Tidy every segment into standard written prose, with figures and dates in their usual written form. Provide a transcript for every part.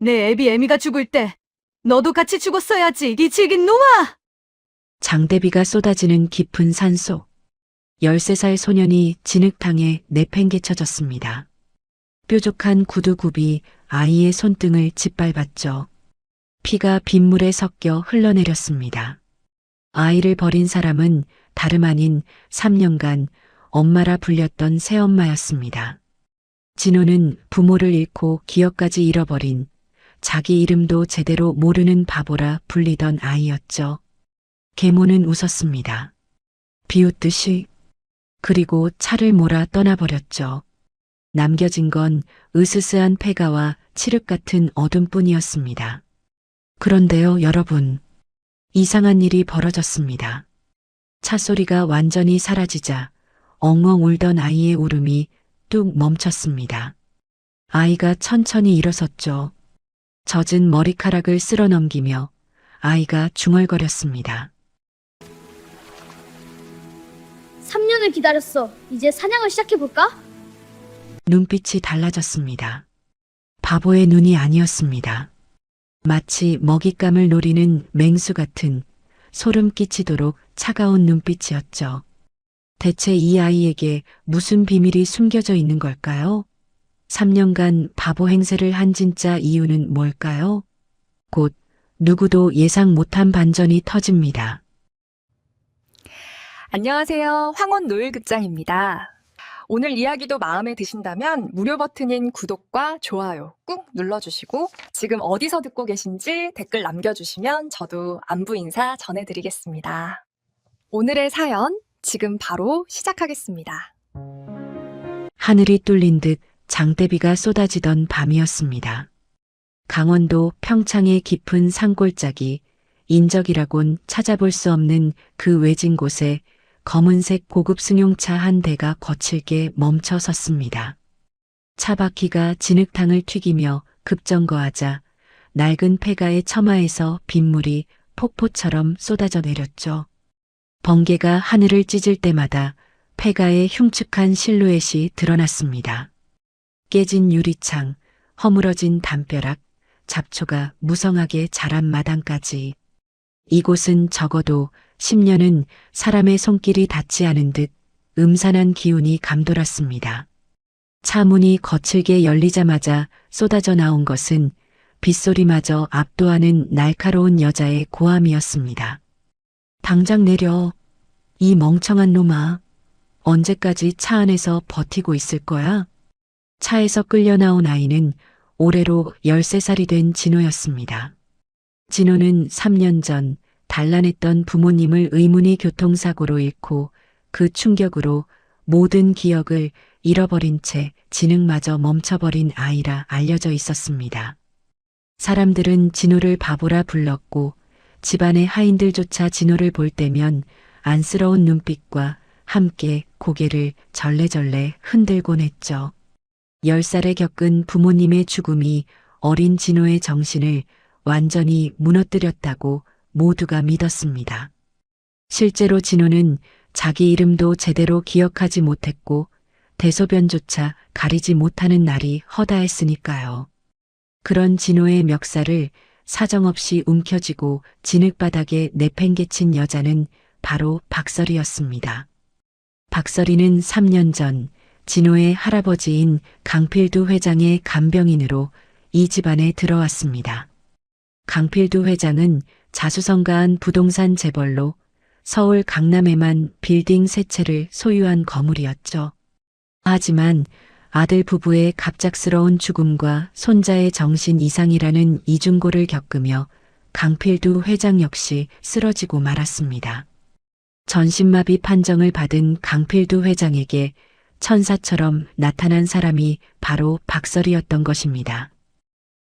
내 애비 애미가 죽을 때 너도 같이 죽었어야지, 이 질긴 놈아! 장대비가 쏟아지는 깊은 산속. 13살 소년이 진흙탕에 내팽개쳐졌습니다. 뾰족한 구두굽이 아이의 손등을 짓밟았죠. 피가 빗물에 섞여 흘러내렸습니다. 아이를 버린 사람은 다름 아닌 3년간 엄마라 불렸던 새엄마였습니다. 진호는 부모를 잃고 기억까지 잃어버린, 자기 이름도 제대로 모르는 바보라 불리던 아이였죠. 계모는 웃었습니다. 비웃듯이. 그리고 차를 몰아 떠나버렸죠. 남겨진 건 으스스한 폐가와 칠흑 같은 어둠뿐이었습니다. 그런데요, 여러분. 이상한 일이 벌어졌습니다. 차 소리가 완전히 사라지자 엉엉 울던 아이의 울음이 뚝 멈췄습니다. 아이가 천천히 일어섰죠. 젖은 머리카락을 쓸어 넘기며 아이가 중얼거렸습니다. 3년을 기다렸어. 이제 사냥을 시작해볼까? 눈빛이 달라졌습니다. 바보의 눈이 아니었습니다. 마치 먹잇감을 노리는 맹수 같은 소름 끼치도록 차가운 눈빛이었죠. 대체 이 아이에게 무슨 비밀이 숨겨져 있는 걸까요? 3년간 바보 행세를 한 진짜 이유는 뭘까요? 곧 누구도 예상 못한 반전이 터집니다. 안녕하세요. 황혼 노을극장입니다. 오늘 이야기도 마음에 드신다면 무료 버튼인 구독과 좋아요 꾹 눌러주시고 지금 어디서 듣고 계신지 댓글 남겨주시면 저도 안부 인사 전해드리겠습니다. 오늘의 사연 지금 바로 시작하겠습니다. 하늘이 뚫린 듯 장대비가 쏟아지던 밤이었습니다. 강원도 평창의 깊은 산골짜기, 인적이라곤 찾아볼 수 없는 그 외진 곳에 검은색 고급 승용차 한 대가 거칠게 멈춰 섰습니다. 차 바퀴가 진흙탕을 튀기며 급정거하자 낡은 폐가의 처마에서 빗물이 폭포처럼 쏟아져 내렸죠. 번개가 하늘을 찢을 때마다 폐가의 흉측한 실루엣이 드러났습니다. 깨진 유리창, 허물어진 담벼락, 잡초가 무성하게 자란 마당까지. 이곳은 적어도 10년은 사람의 손길이 닿지 않은 듯 음산한 기운이 감돌았습니다. 차 문이 거칠게 열리자마자 쏟아져 나온 것은 빗소리마저 압도하는 날카로운 여자의 고함이었습니다. 당장 내려. 이 멍청한 놈아. 언제까지 차 안에서 버티고 있을 거야? 차에서 끌려 나온 아이는 올해로 13살이 된 진호였습니다. 진호는 3년 전 단란했던 부모님을 의문의 교통사고로 잃고 그 충격으로 모든 기억을 잃어버린 채 지능마저 멈춰버린 아이라 알려져 있었습니다. 사람들은 진호를 바보라 불렀고 집안의 하인들조차 진호를 볼 때면 안쓰러운 눈빛과 함께 고개를 절레절레 흔들곤 했죠. 10살에 겪은 부모님의 죽음이 어린 진호의 정신을 완전히 무너뜨렸다고 모두가 믿었습니다. 실제로 진호는 자기 이름도 제대로 기억하지 못했고 대소변조차 가리지 못하는 날이 허다했으니까요. 그런 진호의 멱살을 사정없이 움켜쥐고 진흙바닥에 내팽개친 여자는 바로 박설이었습니다. 박설이는 3년 전 진호의 할아버지인 강필두 회장의 간병인으로 이 집안에 들어왔습니다. 강필두 회장은 자수성가한 부동산 재벌로 서울 강남에만 빌딩 3채를 소유한 거물이었죠. 하지만 아들 부부의 갑작스러운 죽음과 손자의 정신 이상이라는 이중고를 겪으며 강필두 회장 역시 쓰러지고 말았습니다. 전신마비 판정을 받은 강필두 회장에게 천사처럼 나타난 사람이 바로 박설이었던 것입니다.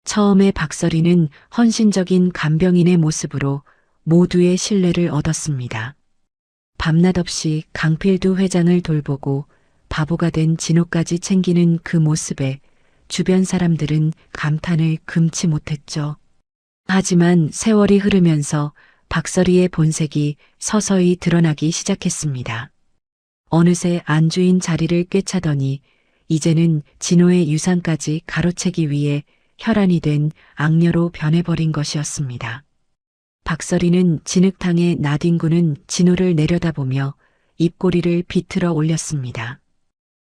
처음에 박설이는 헌신적인 간병인의 모습으로 모두의 신뢰를 얻었습니다. 밤낮 없이 강필두 회장을 돌보고 바보가 된 진호까지 챙기는 그 모습에 주변 사람들은 감탄을 금치 못했죠. 하지만 세월이 흐르면서 박설이의 본색이 서서히 드러나기 시작했습니다. 어느새 안주인 자리를 꿰차더니 이제는 진호의 유산까지 가로채기 위해 혈안이 된 악녀로 변해버린 것이었습니다. 박서리는 진흙탕에 나뒹구는 진호를 내려다보며 입꼬리를 비틀어 올렸습니다.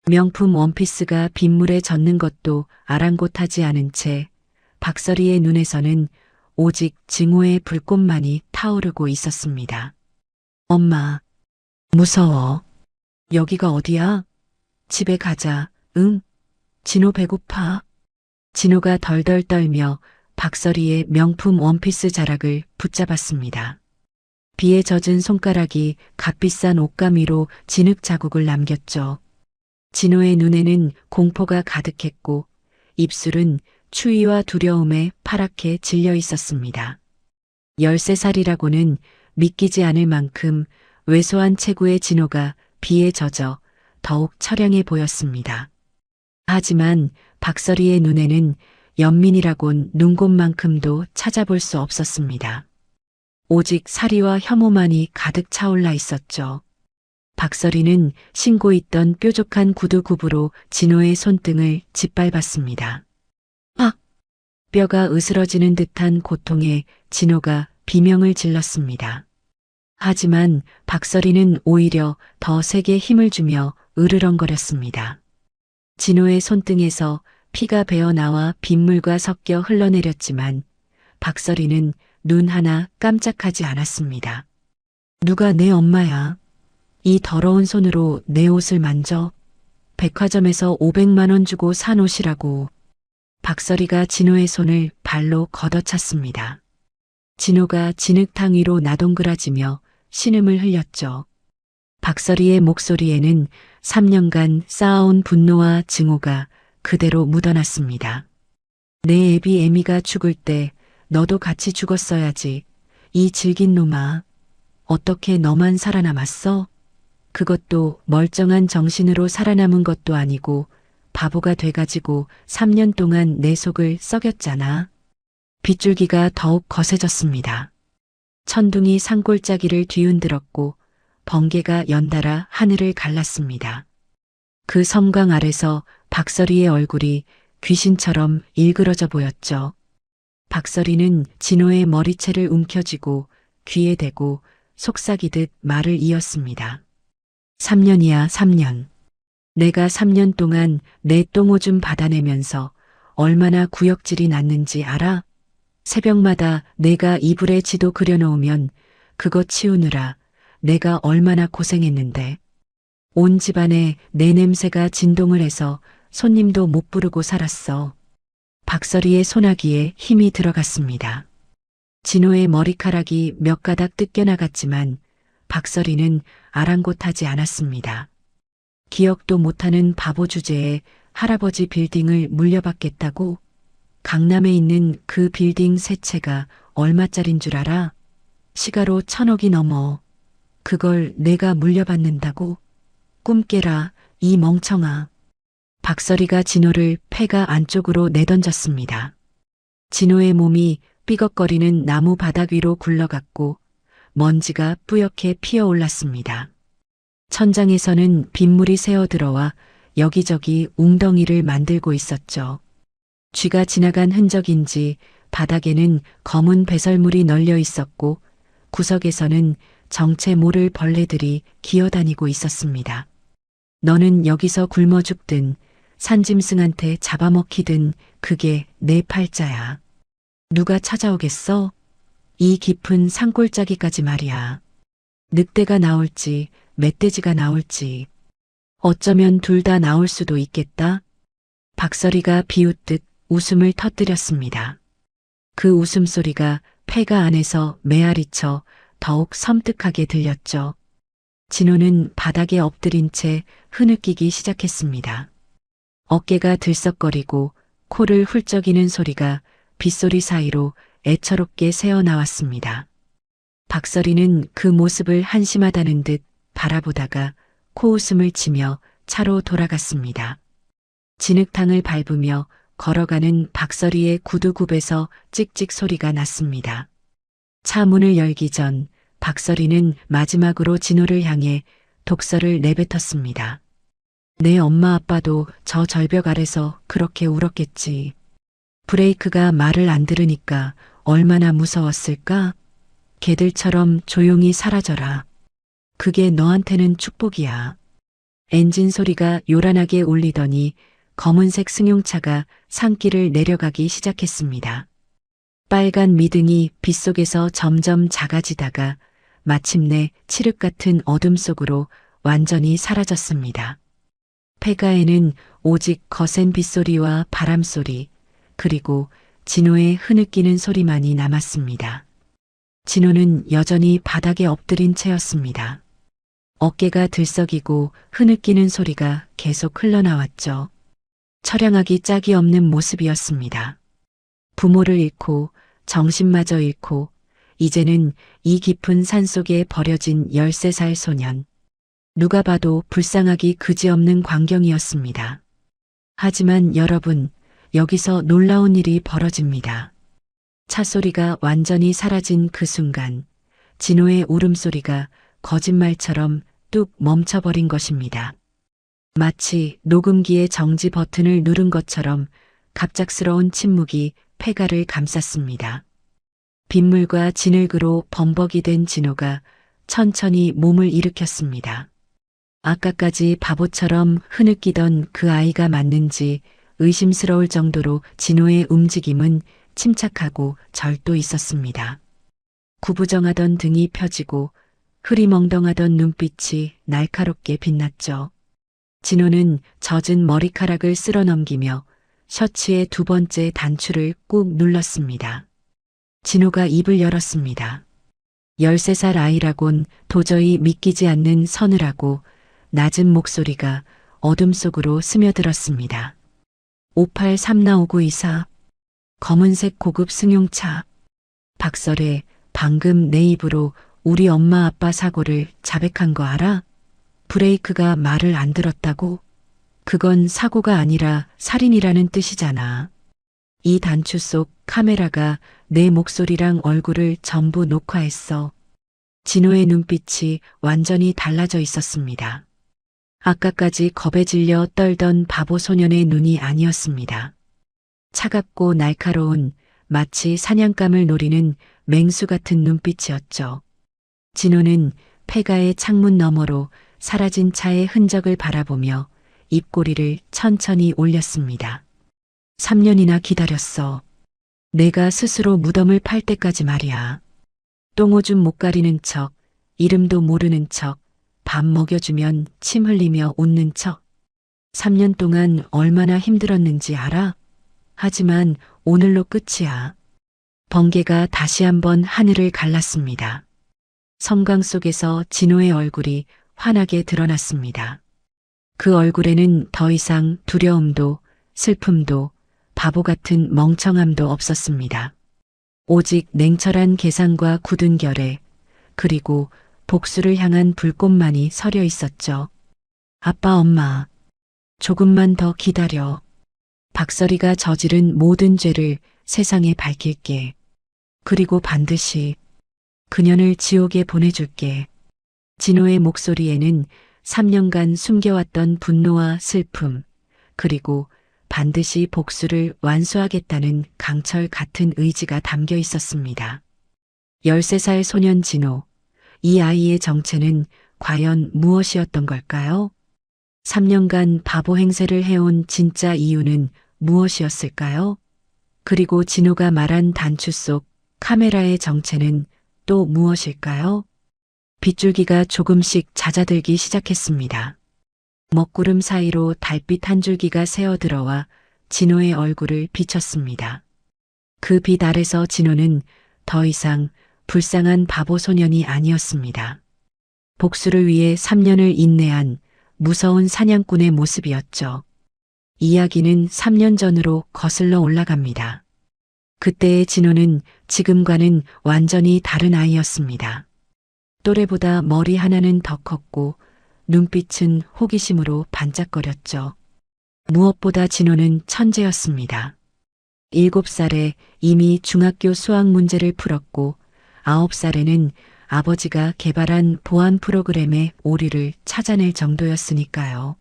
명품 원피스가 빗물에 젖는 것도 아랑곳하지 않은 채 박서리의 눈에서는 오직 증오의 불꽃만이 타오르고 있었습니다. 엄마, 무서워. 여기가 어디야? 집에 가자. 응. 진호 배고파. 진호가 덜덜 떨며 박서리의 명품 원피스 자락을 붙잡았습니다. 비에 젖은 손가락이 값비싼 옷감 위로 진흙 자국을 남겼죠. 진호의 눈에는 공포가 가득했고 입술은 추위와 두려움에 파랗게 질려 있었습니다. 13살이라고는 믿기지 않을 만큼 왜소한 체구의 진호가 비에 젖어 더욱 처량해 보였습니다. 하지만 박서리의 눈에는 연민이라곤 눈곱만큼도 찾아볼 수 없었습니다. 오직 사리와 혐오만이 가득 차올라 있었죠. 박서리는 신고 있던 뾰족한 구두굽으로 진호의 손등을 짓밟았습니다. 아! 뼈가 으스러지는 듯한 고통에 진호가 비명을 질렀습니다. 하지만 박서리는 오히려 더 세게 힘을 주며 으르렁거렸습니다. 진호의 손등에서 피가 배어나와 빗물과 섞여 흘러내렸지만 박서리는 눈 하나 깜짝하지 않았습니다. 누가 내 엄마야? 이 더러운 손으로 내 옷을 만져? 백화점에서 500만 원 주고 산 옷이라고. 박서리가 진호의 손을 발로 걷어찼습니다. 진호가 진흙탕 위로 나동그라지며 신음을 흘렸죠. 박서리의 목소리에는 3년간 쌓아온 분노와 증오가 그대로 묻어났습니다. 내 애비 애미가 죽을 때 너도 같이 죽었어야지. 이 질긴 놈아. 어떻게 너만 살아남았어? 그것도 멀쩡한 정신으로 살아남은 것도 아니고 바보가 돼가지고 3년 동안 내 속을 썩였잖아. 빗줄기가 더욱 거세졌습니다. 천둥이 산골짜기를 뒤흔들었고 번개가 연달아 하늘을 갈랐습니다. 그 섬광 아래서 박서리의 얼굴이 귀신처럼 일그러져 보였죠. 박서리는 진호의 머리채를 움켜쥐고 귀에 대고 속삭이듯 말을 이었습니다. 3년이야, 3년. 내가 3년 동안 내 똥오줌 받아내면서 얼마나 구역질이 났는지 알아? 새벽마다 내가 이불에 지도 그려놓으면 그거 치우느라 내가 얼마나 고생했는데. 온 집안에 내 냄새가 진동을 해서 손님도 못 부르고 살았어. 박서리의 소나기에 힘이 들어갔습니다. 진호의 머리카락이 몇 가닥 뜯겨나갔지만 박서리는 아랑곳하지 않았습니다. 기억도 못하는 바보 주제에 할아버지 빌딩을 물려받겠다고? 강남에 있는 그 빌딩 세 채가 얼마짜린 줄 알아? 시가로 1,000억이 넘어. 그걸 내가 물려받는다고? 꿈 깨라, 이 멍청아. 박서리가 진호를 폐가 안쪽으로 내던졌습니다. 진호의 몸이 삐걱거리는 나무 바닥 위로 굴러갔고 먼지가 뿌옇게 피어올랐습니다. 천장에서는 빗물이 새어들어와 여기저기 웅덩이를 만들고 있었죠. 쥐가 지나간 흔적인지 바닥에는 검은 배설물이 널려 있었고 구석에서는 정체 모를 벌레들이 기어다니고 있었습니다. 너는 여기서 굶어 죽든 산짐승한테 잡아먹히든 그게 내 팔자야. 누가 찾아오겠어? 이 깊은 산골짜기까지 말이야. 늑대가 나올지 멧돼지가 나올지 어쩌면 둘 다 나올 수도 있겠다. 박서리가 비웃듯 웃음을 터뜨렸습니다. 그 웃음소리가 폐가 안에서 메아리쳐 더욱 섬뜩하게 들렸죠. 진호는 바닥에 엎드린 채 흐느끼기 시작했습니다. 어깨가 들썩거리고 코를 훌쩍이는 소리가 빗소리 사이로 애처롭게 새어나왔습니다. 박서리는 그 모습을 한심하다는 듯 바라보다가 코웃음을 치며 차로 돌아갔습니다. 진흙탕을 밟으며 걸어가는 박서리의 구두굽에서 찍찍 소리가 났습니다. 차 문을 열기 전 박서리는 마지막으로 진호를 향해 독설을 내뱉었습니다. 내 엄마 아빠도 저 절벽 아래서 그렇게 울었겠지. 브레이크가 말을 안 들으니까 얼마나 무서웠을까? 개들처럼 조용히 사라져라. 그게 너한테는 축복이야. 엔진 소리가 요란하게 울리더니 검은색 승용차가 산길을 내려가기 시작했습니다. 빨간 미등이 빗속에서 점점 작아지다가 마침내 칠흑 같은 어둠 속으로 완전히 사라졌습니다. 폐가에는 오직 거센 빗소리와 바람소리, 그리고 진호의 흐느끼는 소리만이 남았습니다. 진호는 여전히 바닥에 엎드린 채였습니다. 어깨가 들썩이고 흐느끼는 소리가 계속 흘러나왔죠. 처량하기 짝이 없는 모습이었습니다. 부모를 잃고 정신마저 잃고 이제는 이 깊은 산속에 버려진 13살 소년. 누가 봐도 불쌍하기 그지없는 광경이었습니다. 하지만 여러분, 여기서 놀라운 일이 벌어집니다. 차 소리가 완전히 사라진 그 순간, 진호의 울음소리가 거짓말처럼 뚝 멈춰버린 것입니다. 마치 녹음기의 정지 버튼을 누른 것처럼 갑작스러운 침묵이 폐가를 감쌌습니다. 빗물과 진흙으로 범벅이 된 진호가 천천히 몸을 일으켰습니다. 아까까지 바보처럼 흐느끼던 그 아이가 맞는지 의심스러울 정도로 진호의 움직임은 침착하고 절도 있었습니다. 구부정하던 등이 펴지고 흐리멍덩하던 눈빛이 날카롭게 빛났죠. 진호는 젖은 머리카락을 쓸어넘기며 셔츠의 두 번째 단추를 꾹 눌렀습니다. 진호가 입을 열었습니다. 13살 아이라곤 도저히 믿기지 않는 서늘하고 낮은 목소리가 어둠 속으로 스며들었습니다. 583924 검은색 고급 승용차. 박설혜, 방금 내 입으로 우리 엄마 아빠 사고를 자백한 거 알아? 브레이크가 말을 안 들었다고? 그건 사고가 아니라 살인이라는 뜻이잖아. 이 단추 속 카메라가 내 목소리랑 얼굴을 전부 녹화했어. 진호의 눈빛이 완전히 달라져 있었습니다. 아까까지 겁에 질려 떨던 바보 소년의 눈이 아니었습니다. 차갑고 날카로운 마치 사냥감을 노리는 맹수 같은 눈빛이었죠. 진호는 폐가의 창문 너머로 사라진 차의 흔적을 바라보며 입꼬리를 천천히 올렸습니다. 3년이나 기다렸어. 내가 스스로 무덤을 팔 때까지 말이야. 똥오줌 못 가리는 척, 이름도 모르는 척, 밥 먹여주면 침 흘리며 웃는 척. 3년 동안 얼마나 힘들었는지 알아? 하지만 오늘로 끝이야. 번개가 다시 한번 하늘을 갈랐습니다. 섬광 속에서 진호의 얼굴이 환하게 드러났습니다. 그 얼굴에는 더 이상 두려움도 슬픔도 바보 같은 멍청함도 없었습니다. 오직 냉철한 계산과 굳은 결의, 그리고 복수를 향한 불꽃만이 서려 있었죠. 아빠, 엄마, 조금만 더 기다려. 박설이가 저지른 모든 죄를 세상에 밝힐게. 그리고 반드시 그년을 지옥에 보내줄게. 진호의 목소리에는 3년간 숨겨왔던 분노와 슬픔, 그리고 반드시 복수를 완수하겠다는 강철 같은 의지가 담겨 있었습니다. 13살 소년 진호, 이 아이의 정체는 과연 무엇이었던 걸까요? 3년간 바보 행세를 해온 진짜 이유는 무엇이었을까요? 그리고 진호가 말한 단추 속 카메라의 정체는 또 무엇일까요? 빗줄기가 조금씩 잦아들기 시작했습니다. 먹구름 사이로 달빛 한 줄기가 새어들어와 진호의 얼굴을 비쳤습니다. 그 빛 아래서 진호는 더 이상 불쌍한 바보 소년이 아니었습니다. 복수를 위해 3년을 인내한 무서운 사냥꾼의 모습이었죠. 이야기는 3년 전으로 거슬러 올라갑니다. 그때의 진호는 지금과는 완전히 다른 아이였습니다. 또래보다 머리 하나는 더 컸고 눈빛은 호기심으로 반짝거렸죠. 무엇보다 진호는 천재였습니다. 7살에 이미 중학교 수학 문제를 풀었고 9살에는 아버지가 개발한 보안 프로그램의 오류를 찾아낼 정도였으니까요.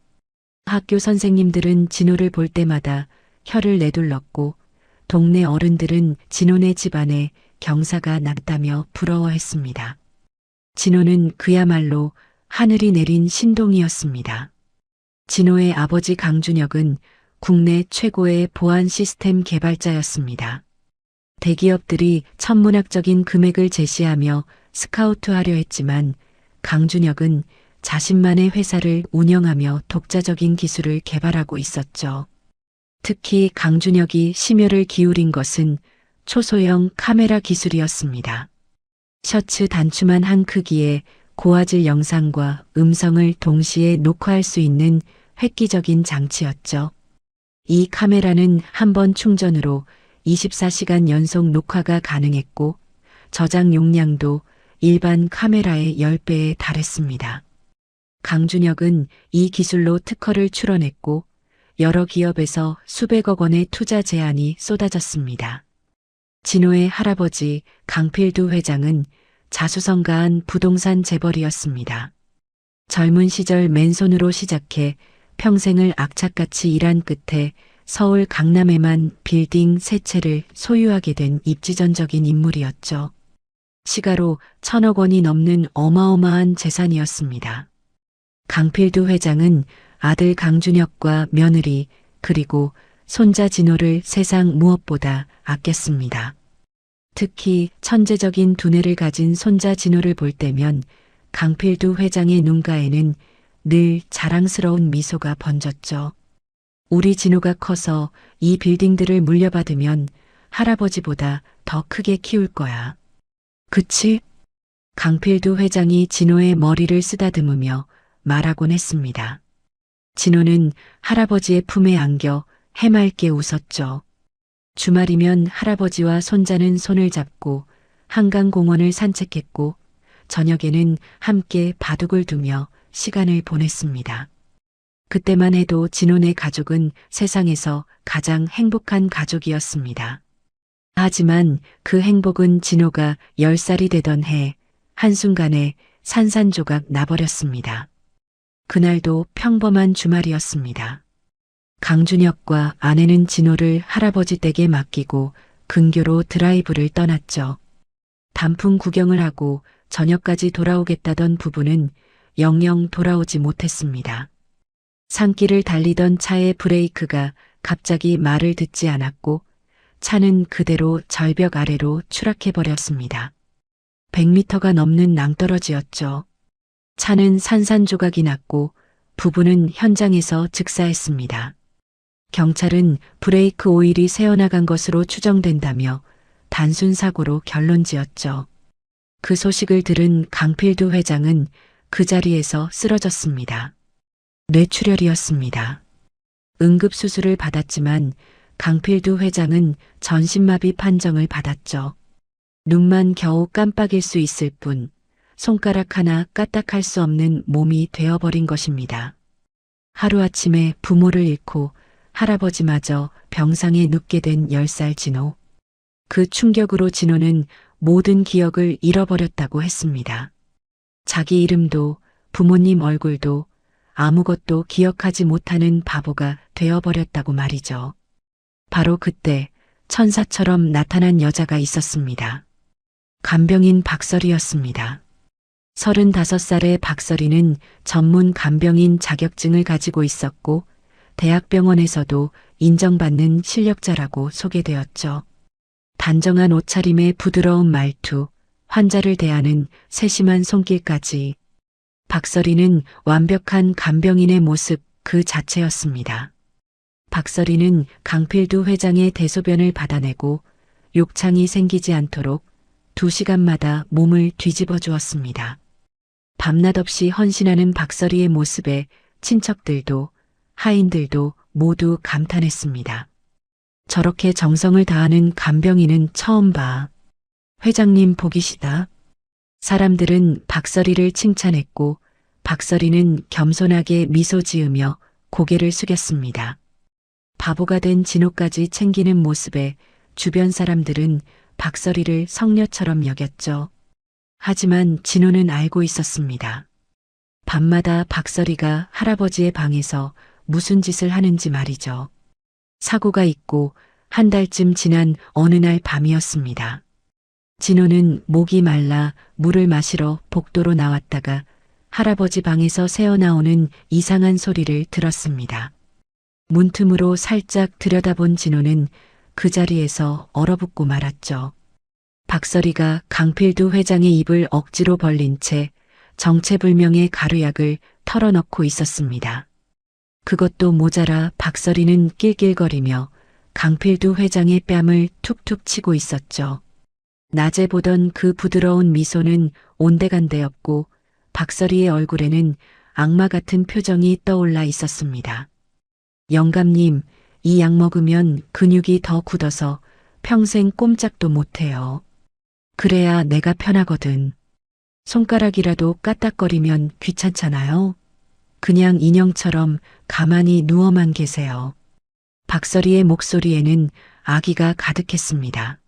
학교 선생님들은 진호를 볼 때마다 혀를 내둘렀고 동네 어른들은 진호네 집안에 경사가 났다며 부러워했습니다. 진호는 그야말로 하늘이 내린 신동이었습니다. 진호의 아버지 강준혁은 국내 최고의 보안 시스템 개발자였습니다. 대기업들이 천문학적인 금액을 제시하며 스카우트하려 했지만 강준혁은 자신만의 회사를 운영하며 독자적인 기술을 개발하고 있었죠. 특히 강준혁이 심혈을 기울인 것은 초소형 카메라 기술이었습니다. 셔츠 단추만 한 크기의 고화질 영상과 음성을 동시에 녹화할 수 있는 획기적인 장치였죠. 이 카메라는 한 번 충전으로 24시간 연속 녹화가 가능했고 저장 용량도 일반 카메라의 10배에 달했습니다. 강준혁은 이 기술로 특허를 출원했고 여러 기업에서 수백억 원의 투자 제안이 쏟아졌습니다. 진호의 할아버지 강필두 회장은 자수성가한 부동산 재벌이었습니다. 젊은 시절 맨손으로 시작해 평생을 악착같이 일한 끝에 서울 강남에만 빌딩 3채를 소유하게 된 입지전적인 인물이었죠. 시가로 1,000억 원이 넘는 어마어마한 재산이었습니다. 강필두 회장은 아들 강준혁과 며느리 그리고 손자 진호를 세상 무엇보다 아꼈습니다. 특히 천재적인 두뇌를 가진 손자 진호를 볼 때면 강필두 회장의 눈가에는 늘 자랑스러운 미소가 번졌죠. 우리 진호가 커서 이 빌딩들을 물려받으면 할아버지보다 더 크게 키울 거야. 그치? 강필두 회장이 진호의 머리를 쓰다듬으며 말하곤 했습니다. 진호는 할아버지의 품에 안겨 해맑게 웃었죠. 주말이면 할아버지와 손자는 손을 잡고 한강공원을 산책했고 저녁에는 함께 바둑을 두며 시간을 보냈습니다. 그때만 해도 진호네 가족은 세상에서 가장 행복한 가족이었습니다. 하지만 그 행복은 진호가 10살이 되던 해 한순간에 산산조각 나버렸습니다. 그날도 평범한 주말이었습니다. 강준혁과 아내는 진호를 할아버지 댁에 맡기고 근교로 드라이브를 떠났죠. 단풍 구경을 하고 저녁까지 돌아오겠다던 부부는 영영 돌아오지 못했습니다. 산길을 달리던 차의 브레이크가 갑자기 말을 듣지 않았고 차는 그대로 절벽 아래로 추락해버렸습니다. 100m가 넘는 낭떠러지였죠. 차는 산산조각이 났고 부부는 현장에서 즉사했습니다. 경찰은 브레이크 오일이 새어나간 것으로 추정된다며 단순 사고로 결론지었죠. 그 소식을 들은 강필두 회장은 그 자리에서 쓰러졌습니다. 뇌출혈이었습니다. 응급수술을 받았지만 강필두 회장은 전신마비 판정을 받았죠. 눈만 겨우 깜빡일 수 있을 뿐 손가락 하나 까딱할 수 없는 몸이 되어버린 것입니다. 하루아침에 부모를 잃고 할아버지마저 병상에 눕게 된 10살 진호. 그 충격으로 진호는 모든 기억을 잃어버렸다고 했습니다. 자기 이름도 부모님 얼굴도 아무것도 기억하지 못하는 바보가 되어버렸다고 말이죠. 바로 그때 천사처럼 나타난 여자가 있었습니다. 간병인 박설이었습니다. 35살의 박설이는 전문 간병인 자격증을 가지고 있었고 대학병원에서도 인정받는 실력자라고 소개되었죠. 단정한 옷차림의 부드러운 말투, 환자를 대하는 세심한 손길까지 박설이는 완벽한 간병인의 모습 그 자체였습니다. 박설이는 강필두 회장의 대소변을 받아내고 욕창이 생기지 않도록 2시간마다 몸을 뒤집어 주었습니다. 밤낮 없이 헌신하는 박설이의 모습에 친척들도 하인들도 모두 감탄했습니다. 저렇게 정성을 다하는 간병인은 처음 봐. 회장님 복이시다. 사람들은 박설이를 칭찬했고 박설이는 겸손하게 미소 지으며 고개를 숙였습니다. 바보가 된 진호까지 챙기는 모습에 주변 사람들은 박설이를 성녀처럼 여겼죠. 하지만 진호는 알고 있었습니다. 밤마다 박설이가 할아버지의 방에서 무슨 짓을 하는지 말이죠. 사고가 있고 한 달쯤 지난 어느 날 밤이었습니다. 진호는 목이 말라 물을 마시러 복도로 나왔다가 할아버지 방에서 새어나오는 이상한 소리를 들었습니다. 문틈으로 살짝 들여다본 진호는 그 자리에서 얼어붙고 말았죠. 박서리가 강필두 회장의 입을 억지로 벌린 채 정체불명의 가루약을 털어넣고 있었습니다. 그것도 모자라 박서리는 낄낄거리며 강필두 회장의 뺨을 툭툭 치고 있었죠. 낮에 보던 그 부드러운 미소는 온데간데였고 박서리의 얼굴에는 악마 같은 표정이 떠올라 있었습니다. 영감님, 이 약 먹으면 근육이 더 굳어서 평생 꼼짝도 못해요. 그래야 내가 편하거든. 손가락이라도 까딱거리면 귀찮잖아요. 그냥 인형처럼 가만히 누워만 계세요. 박서리의 목소리에는 아기가 가득했습니다.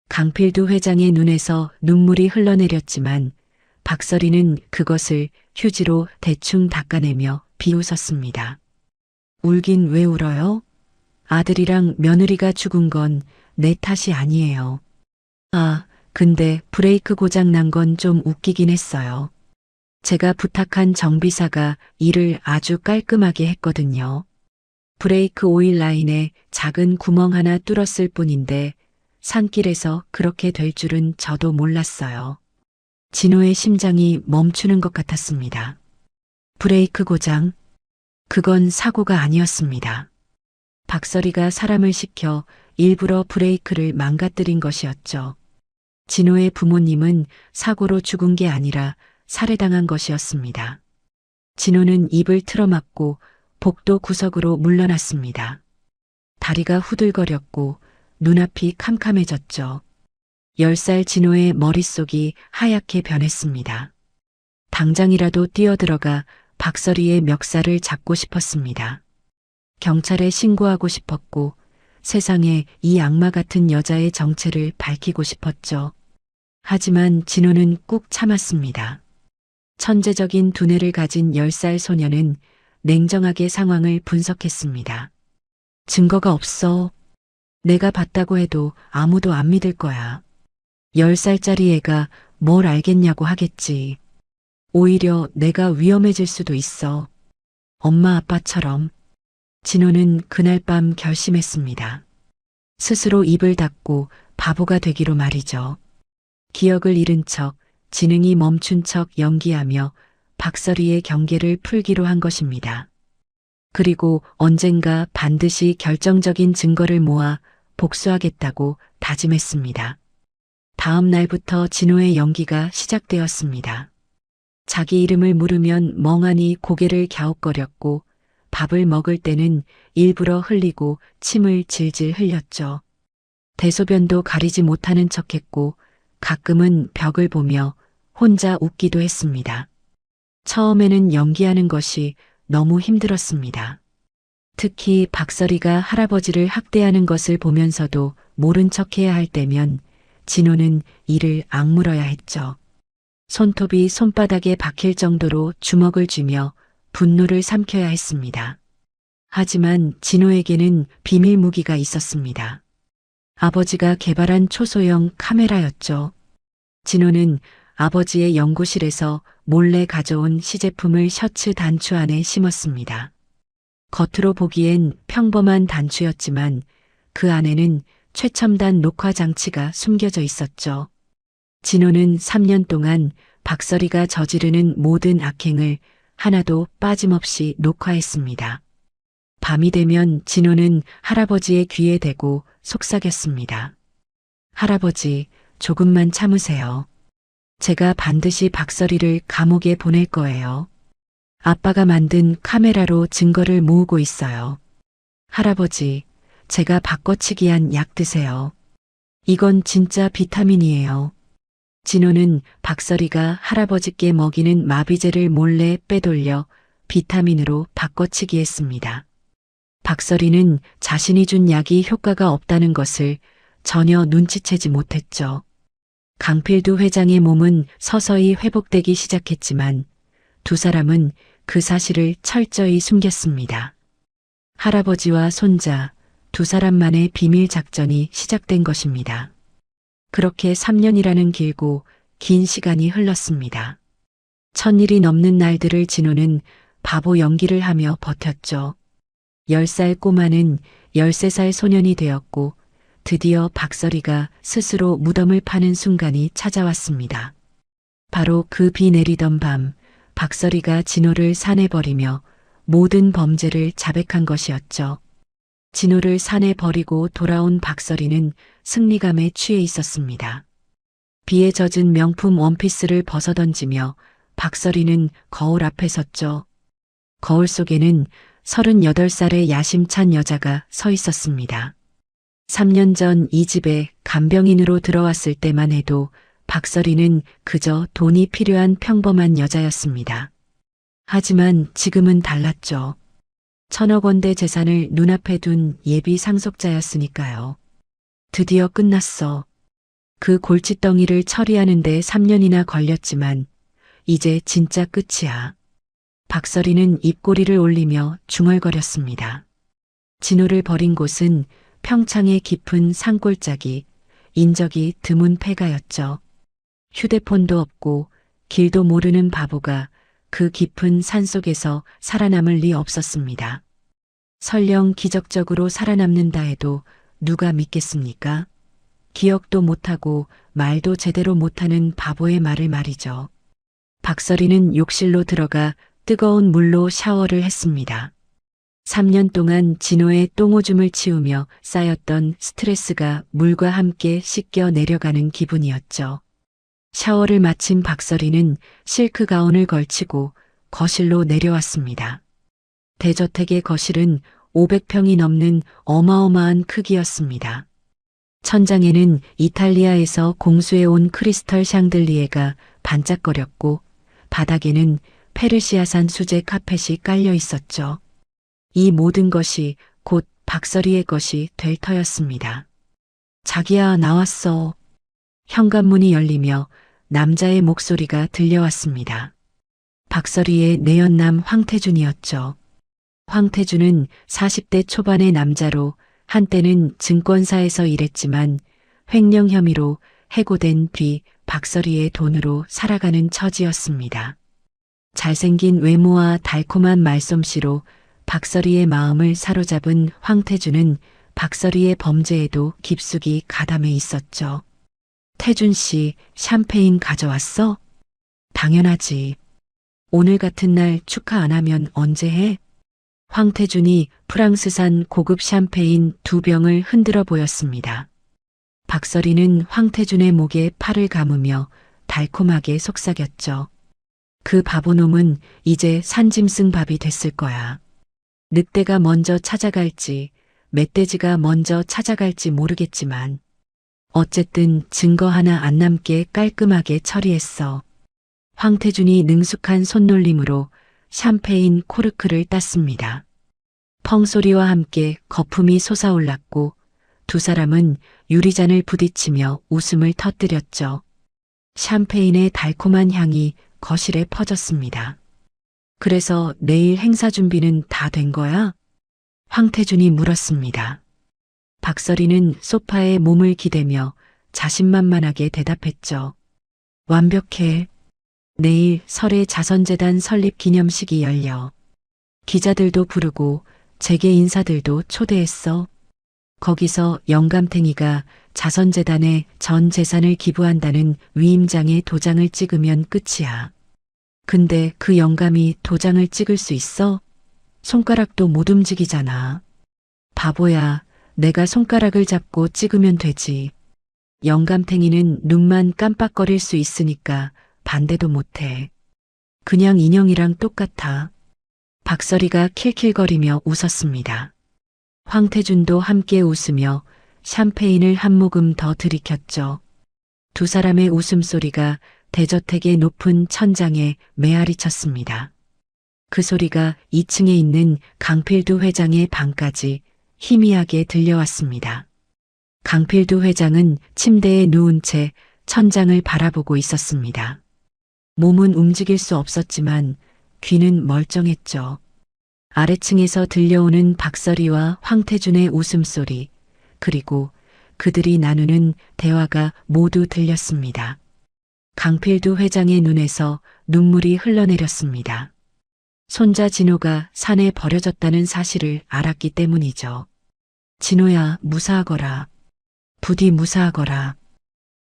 강필두 회장의 눈에서 눈물이 흘러내렸지만 박서리는 그것을 휴지로 대충 닦아내며 비웃었습니다. 울긴 왜 울어요? 아들이랑 며느리가 죽은 건 내 탓이 아니에요. 아, 근데 브레이크 고장 난 건 좀 웃기긴 했어요. 제가 부탁한 정비사가 일을 아주 깔끔하게 했거든요. 브레이크 오일 라인에 작은 구멍 하나 뚫었을 뿐인데 산길에서 그렇게 될 줄은 저도 몰랐어요. 진호의 심장이 멈추는 것 같았습니다. 브레이크 고장? 그건 사고가 아니었습니다. 박서리가 사람을 시켜 일부러 브레이크를 망가뜨린 것이었죠. 진호의 부모님은 사고로 죽은 게 아니라 살해당한 것이었습니다. 진호는 입을 틀어막고 복도 구석으로 물러났습니다. 다리가 후들거렸고 눈앞이 캄캄해졌죠. 10살 진호의 머릿속이 하얗게 변했습니다. 당장이라도 뛰어들어가 박서리의 멱살을 잡고 싶었습니다. 경찰에 신고하고 싶었고 세상에 이 악마 같은 여자의 정체를 밝히고 싶었죠. 하지만 진호는 꾹 참았습니다. 천재적인 두뇌를 가진 10살 소녀는 냉정하게 상황을 분석했습니다. 증거가 없어. 내가 봤다고 해도 아무도 안 믿을 거야. 10살짜리 애가 뭘 알겠냐고 하겠지. 오히려 내가 위험해질 수도 있어. 엄마 아빠처럼. 진호는 그날 밤 결심했습니다. 스스로 입을 닫고 바보가 되기로 말이죠. 기억을 잃은 척, 지능이 멈춘 척 연기하며 박서리의 경계를 풀기로 한 것입니다. 그리고 언젠가 반드시 결정적인 증거를 모아 복수하겠다고 다짐했습니다. 다음 날부터 진호의 연기가 시작되었습니다. 자기 이름을 물으면 멍하니 고개를 갸웃거렸고 밥을 먹을 때는 일부러 흘리고 침을 질질 흘렸죠. 대소변도 가리지 못하는 척했고 가끔은 벽을 보며 혼자 웃기도 했습니다. 처음에는 연기하는 것이 너무 힘들었습니다. 특히 박서리가 할아버지를 학대하는 것을 보면서도 모른 척해야 할 때면 진호는 이를 악물어야 했죠. 손톱이 손바닥에 박힐 정도로 주먹을 쥐며 분노를 삼켜야 했습니다. 하지만 진호에게는 비밀 무기가 있었습니다. 아버지가 개발한 초소형 카메라였죠. 진호는 아버지의 연구실에서 몰래 가져온 시제품을 셔츠 단추 안에 심었습니다. 겉으로 보기엔 평범한 단추였지만 그 안에는 최첨단 녹화 장치가 숨겨져 있었죠. 진호는 3년 동안 박서리가 저지르는 모든 악행을 하나도 빠짐없이 녹화했습니다. 밤이 되면 진호는 할아버지의 귀에 대고 속삭였습니다. 할아버지, 조금만 참으세요. 제가 반드시 박서리를 감옥에 보낼 거예요. 아빠가 만든 카메라로 증거를 모으고 있어요. 할아버지, 제가 바꿔치기한 약 드세요. 이건 진짜 비타민이에요. 진호는 박서리가 할아버지께 먹이는 마비제를 몰래 빼돌려 비타민으로 바꿔치기했습니다. 박서리는 자신이 준 약이 효과가 없다는 것을 전혀 눈치채지 못했죠. 강필두 회장의 몸은 서서히 회복되기 시작했지만 두 사람은 그 사실을 철저히 숨겼습니다. 할아버지와 손자 두 사람만의 비밀 작전이 시작된 것입니다. 그렇게 3년이라는 길고 긴 시간이 흘렀습니다. 1000일이 넘는 날들을 진호는 바보 연기를 하며 버텼죠. 10살 꼬마는 13살 소년이 되었고 드디어 박서리가 스스로 무덤을 파는 순간이 찾아왔습니다. 바로 그 비 내리던 밤 박서리가 진호를 산에 버리며 모든 범죄를 자백한 것이었죠. 진호를 산에 버리고 돌아온 박서리는 승리감에 취해 있었습니다. 비에 젖은 명품 원피스를 벗어던지며 박서리는 거울 앞에 섰죠. 거울 속에는 38살의 야심찬 여자가 서 있었습니다. 3년 전 이 집에 간병인으로 들어왔을 때만 해도 박서리는 그저 돈이 필요한 평범한 여자였습니다. 하지만 지금은 달랐죠. 1000억 원대 재산을 눈앞에 둔 예비 상속자였으니까요. 드디어 끝났어. 그 골칫덩이를 처리하는데 3년이나 걸렸지만 이제 진짜 끝이야. 박서리는 입꼬리를 올리며 중얼거렸습니다. 진호를 버린 곳은 평창의 깊은 산골짜기, 인적이 드문 폐가였죠. 휴대폰도 없고 길도 모르는 바보가 그 깊은 산속에서 살아남을 리 없었습니다. 설령 기적적으로 살아남는다 해도 누가 믿겠습니까? 기억도 못하고 말도 제대로 못하는 바보의 말을 말이죠. 박서리는 욕실로 들어가 뜨거운 물로 샤워를 했습니다. 3년 동안 진호의 똥오줌을 치우며 쌓였던 스트레스가 물과 함께 씻겨 내려가는 기분이었죠. 샤워를 마친 박서리는 실크 가운을 걸치고 거실로 내려왔습니다. 대저택의 거실은 500평이 넘는 어마어마한 크기였습니다. 천장에는 이탈리아에서 공수해온 크리스털 샹들리에가 반짝거렸고 바닥에는 페르시아산 수제 카펫이 깔려 있었죠. 이 모든 것이 곧 박서리의 것이 될 터였습니다. 자기야, 나왔어. 현관문이 열리며 남자의 목소리가 들려왔습니다. 박서리의 내연남 황태준이었죠. 황태준은 40대 초반의 남자로 한때는 증권사에서 일했지만 횡령 혐의로 해고된 뒤 박서리의 돈으로 살아가는 처지였습니다. 잘생긴 외모와 달콤한 말솜씨로 박서리의 마음을 사로잡은 황태준은 박서리의 범죄에도 깊숙이 가담해 있었죠. 태준 씨, 샴페인 가져왔어? 당연하지. 오늘 같은 날 축하 안 하면 언제 해? 황태준이 프랑스산 고급 샴페인 2병을 흔들어 보였습니다. 박서리는 황태준의 목에 팔을 감으며 달콤하게 속삭였죠. 그 바보놈은 이제 산짐승 밥이 됐을 거야. 늑대가 먼저 찾아갈지 멧돼지가 먼저 찾아갈지 모르겠지만 어쨌든 증거 하나 안 남게 깔끔하게 처리했어. 황태준이 능숙한 손놀림으로 샴페인 코르크를 땄습니다. 펑 소리와 함께 거품이 솟아올랐고 두 사람은 유리잔을 부딪히며 웃음을 터뜨렸죠. 샴페인의 달콤한 향이 거실에 퍼졌습니다. 그래서 내일 행사 준비는 다 된 거야? 황태준이 물었습니다. 박서리는 소파에 몸을 기대며 자신만만하게 대답했죠. 완벽해. 내일 설의 자선재단 설립 기념식이 열려. 기자들도 부르고 재계 인사들도 초대했어. 거기서 영감탱이가 자선재단에 전 재산을 기부한다는 위임장에 도장을 찍으면 끝이야. 근데 그 영감이 도장을 찍을 수 있어? 손가락도 못 움직이잖아. 바보야, 내가 손가락을 잡고 찍으면 되지. 영감탱이는 눈만 깜빡거릴 수 있으니까 반대도 못해. 그냥 인형이랑 똑같아. 박서리가 킬킬거리며 웃었습니다. 황태준도 함께 웃으며 샴페인을 한 모금 더 들이켰죠. 두 사람의 웃음소리가 대저택의 높은 천장에 메아리 쳤습니다. 그 소리가 2층에 있는 강필두 회장의 방까지 희미하게 들려왔습니다. 강필두 회장은 침대에 누운 채 천장을 바라보고 있었습니다. 몸은 움직일 수 없었지만 귀는 멀쩡했죠. 아래층에서 들려오는 박서리와 황태준의 웃음소리, 그리고 그들이 나누는 대화가 모두 들렸습니다. 강필두 회장의 눈에서 눈물이 흘러내렸습니다. 손자 진호가 산에 버려졌다는 사실을 알았기 때문이죠. 진호야, 무사하거라. 부디 무사하거라.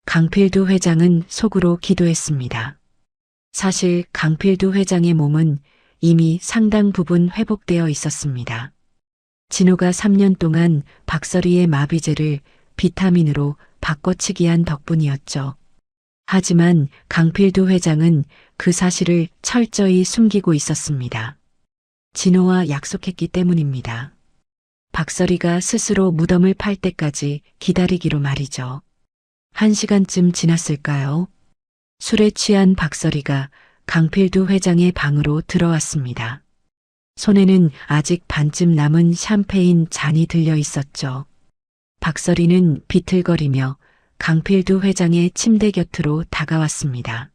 강필두 회장은 속으로 기도했습니다. 사실 강필두 회장의 몸은 이미 상당 부분 회복되어 있었습니다. 진호가 3년 동안 박서리의 마비제를 비타민으로 바꿔치기한 덕분이었죠. 하지만 강필두 회장은 그 사실을 철저히 숨기고 있었습니다. 진호와 약속했기 때문입니다. 박서리가 스스로 무덤을 팔 때까지 기다리기로 말이죠. 1시간쯤 지났을까요? 술에 취한 박서리가 강필두 회장의 방으로 들어왔습니다. 손에는 아직 반쯤 남은 샴페인 잔이 들려 있었죠. 박서리는 비틀거리며 강필두 회장의 침대 곁으로 다가왔습니다.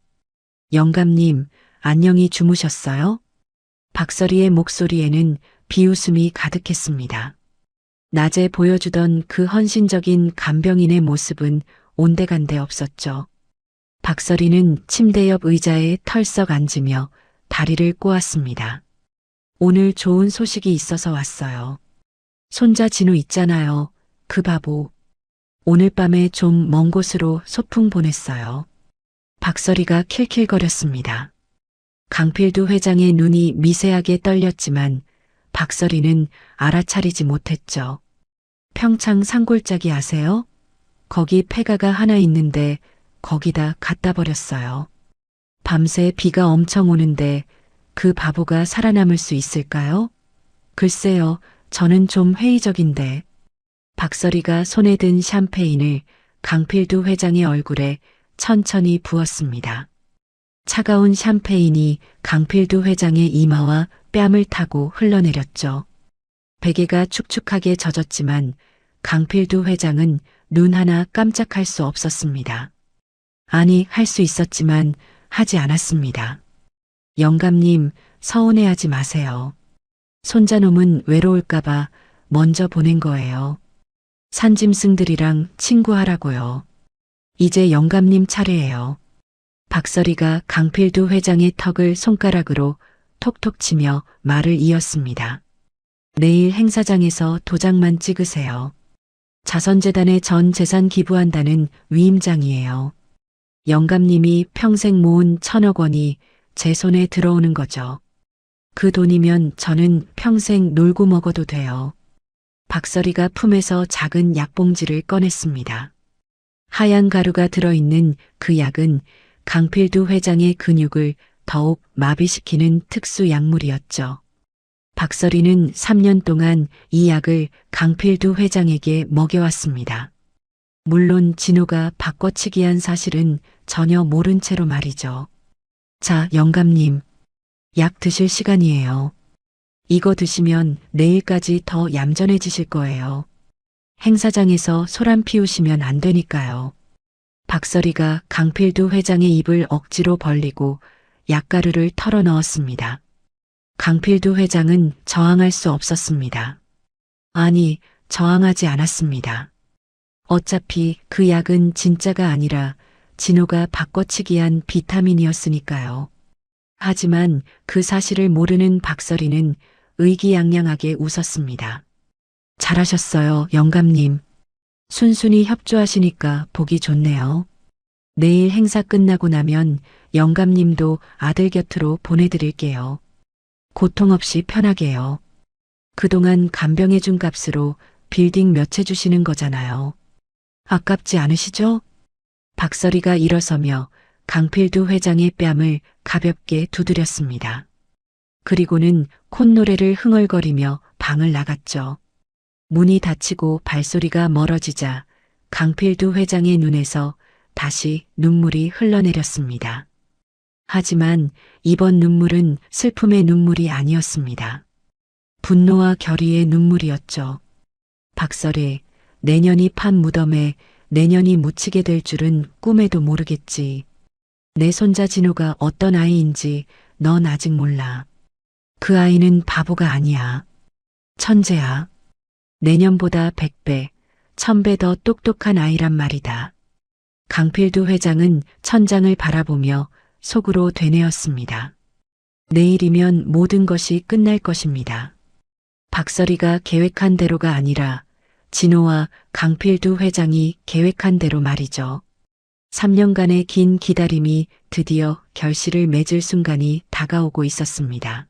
영감님, 안녕히 주무셨어요? 박서리의 목소리에는 비웃음이 가득했습니다. 낮에 보여주던 그 헌신적인 간병인의 모습은 온데간데 없었죠. 박서리는 침대 옆 의자에 털썩 앉으며 다리를 꼬았습니다. 오늘 좋은 소식이 있어서 왔어요. 손자 진우 있잖아요. 그 바보. 오늘 밤에 좀 먼 곳으로 소풍 보냈어요. 박서리가 킬킬거렸습니다. 강필두 회장의 눈이 미세하게 떨렸지만 박서리는 알아차리지 못했죠. 평창 산골짜기 아세요? 거기 폐가가 하나 있는데 거기다 갖다 버렸어요. 밤새 비가 엄청 오는데 그 바보가 살아남을 수 있을까요? 글쎄요, 저는 좀 회의적인데. 박서리가 손에 든 샴페인을 강필두 회장의 얼굴에 천천히 부었습니다. 차가운 샴페인이 강필두 회장의 이마와 뺨을 타고 흘러내렸죠. 베개가 축축하게 젖었지만 강필두 회장은 눈 하나 깜짝할 수 없었습니다. 아니, 할 수 있었지만 하지 않았습니다. 영감님, 서운해하지 마세요. 손자놈은 외로울까봐 먼저 보낸 거예요. 산짐승들이랑 친구하라고요. 이제 영감님 차례예요. 박서리가 강필두 회장의 턱을 손가락으로 톡톡 치며 말을 이었습니다. 내일 행사장에서 도장만 찍으세요. 자선재단에 전 재산 기부한다는 위임장이에요. 영감님이 평생 모은 1,000억 원이 제 손에 들어오는 거죠. 그 돈이면 저는 평생 놀고 먹어도 돼요. 박서리가 품에서 작은 약봉지를 꺼냈습니다. 하얀 가루가 들어있는 그 약은 강필두 회장의 근육을 더욱 마비시키는 특수 약물이었죠. 박서리는 3년 동안 이 약을 강필두 회장에게 먹여왔습니다. 물론 진호가 바꿔치기한 사실은 전혀 모른 채로 말이죠. 자, 영감님. 약 드실 시간이에요. 이거 드시면 내일까지 더 얌전해지실 거예요. 행사장에서 소란 피우시면 안 되니까요. 박서리가 강필두 회장의 입을 억지로 벌리고 약가루를 털어 넣었습니다. 강필두 회장은 저항할 수 없었습니다. 아니, 저항하지 않았습니다. 어차피 그 약은 진짜가 아니라 진호가 바꿔치기한 비타민이었으니까요. 하지만 그 사실을 모르는 박서리는 의기양양하게 웃었습니다. 잘하셨어요, 영감님. 순순히 협조하시니까 보기 좋네요. 내일 행사 끝나고 나면 영감님도 아들 곁으로 보내드릴게요. 고통 없이 편하게요. 그동안 간병해준 값으로 빌딩 몇 채 주시는 거잖아요. 아깝지 않으시죠? 박서리가 일어서며 강필두 회장의 뺨을 가볍게 두드렸습니다. 그리고는 콧노래를 흥얼거리며 방을 나갔죠. 문이 닫히고 발소리가 멀어지자 강필두 회장의 눈에서 다시 눈물이 흘러내렸습니다. 하지만 이번 눈물은 슬픔의 눈물이 아니었습니다. 분노와 결의의 눈물이었죠. 박서리, 내년이 판 무덤에 내년이 묻히게 될 줄은 꿈에도 모르겠지. 내 손자 진호가 어떤 아이인지 넌 아직 몰라. 그 아이는 바보가 아니야. 천재야. 내년보다 100배, 1000배 더 똑똑한 아이란 말이다. 강필두 회장은 천장을 바라보며 속으로 되뇌었습니다. 내일이면 모든 것이 끝날 것입니다. 박서리가 계획한 대로가 아니라 진호와 강필두 회장이 계획한 대로 말이죠. 3년간의 긴 기다림이 드디어 결실을 맺을 순간이 다가오고 있었습니다.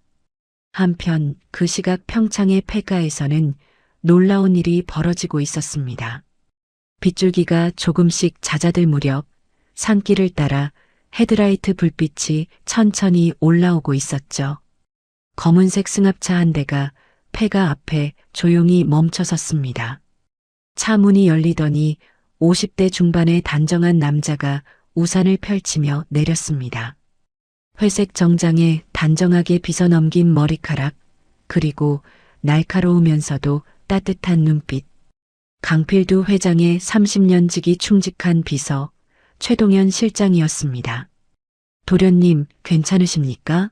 한편 그 시각 평창의 폐가에서는 놀라운 일이 벌어지고 있었습니다. 빗줄기가 조금씩 잦아들 무렵 산길을 따라 헤드라이트 불빛이 천천히 올라오고 있었죠. 검은색 승합차 한 대가 폐가 앞에 조용히 멈춰섰습니다. 차 문이 열리더니 50대 중반의 단정한 남자가 우산을 펼치며 내렸습니다. 회색 정장에 단정하게 빗어넘긴 머리카락, 그리고 날카로우면서도 따뜻한 눈빛. 강필두 회장의 30년 지기 충직한 비서 최동현 실장이었습니다. 도련님, 괜찮으십니까?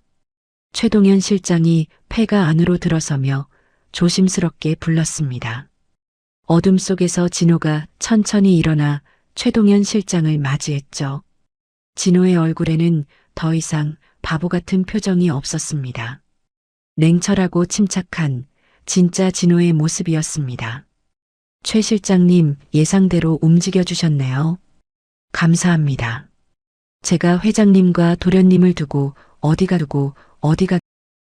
최동현 실장이 폐가 안으로 들어서며 조심스럽게 불렀습니다. 어둠 속에서 진호가 천천히 일어나 최동현 실장을 맞이했죠. 진호의 얼굴에는 더 이상 바보 같은 표정이 없었습니다. 냉철하고 침착한 진짜 진호의 모습이었습니다. 최 실장님, 예상대로 움직여 주셨네요. 감사합니다. 제가 회장님과 도련님을 두고 어디가